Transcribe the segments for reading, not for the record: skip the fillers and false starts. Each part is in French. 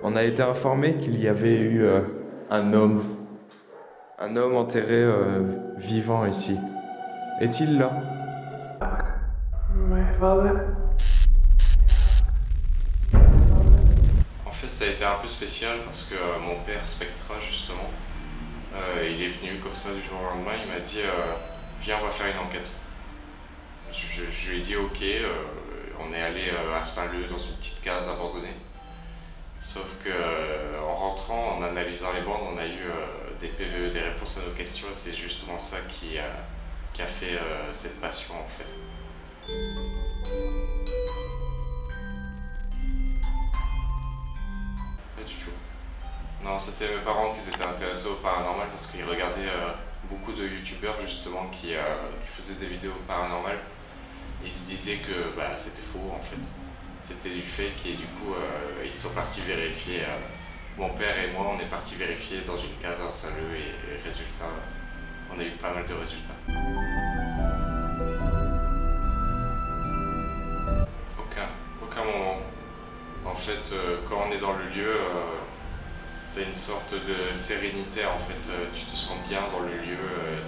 On a été informé qu'il y avait eu un homme enterré vivant ici. Est-il là? En fait, ça a été un peu spécial parce que mon père Spectra, justement, il est venu comme ça du jour au lendemain. Il m'a dit viens, on va faire une enquête. Je lui ai dit ok. On est allé à Saint-Leu dans une petite case abandonnée. Sauf que en rentrant, en analysant les bandes, on a eu des PVE, des réponses à nos questions. Et c'est justement ça qui a fait cette passion en fait. Pas du tout. Non, c'était mes parents qui étaient intéressés au paranormal parce qu'ils regardaient beaucoup de youtubeurs justement qui faisaient des vidéos paranormales. Ils se disaient que c'était faux en fait. C'était du fake et du coup ils sont partis vérifier. Mon père et moi on est partis vérifier dans une case à Saint-Leu et résultat, on a eu pas mal de résultats. Aucun moment. En fait quand on est dans le lieu, t'as une sorte de sérénité en fait, tu te sens bien dans le lieu,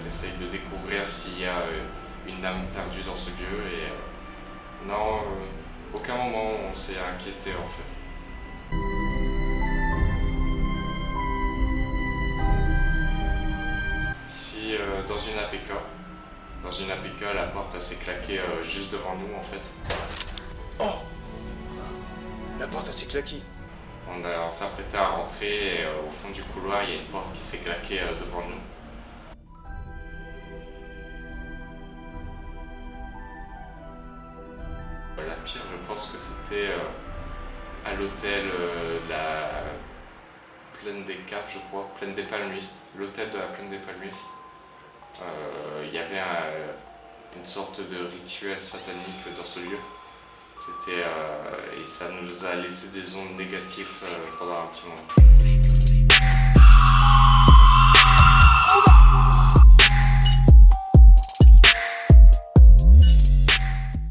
t'essayes de découvrir s'il y a une âme perdue dans ce lieu et non, aucun moment on s'est inquiété en fait. Si dans une APK la porte elle s'est claquée juste devant nous en fait. Oh! La porte s'est claquée. On s'apprêtait à rentrer et au fond du couloir il y a une porte qui s'est claquée devant nous. La pire je pense que c'était à l'hôtel de la Plaine des Caps je crois, Plaine des Palmistes, l'hôtel de la Plaine des Palmistes. Il y avait une sorte de rituel satanique dans ce lieu. Et ça nous a laissé des ondes négatives pendant un petit moment.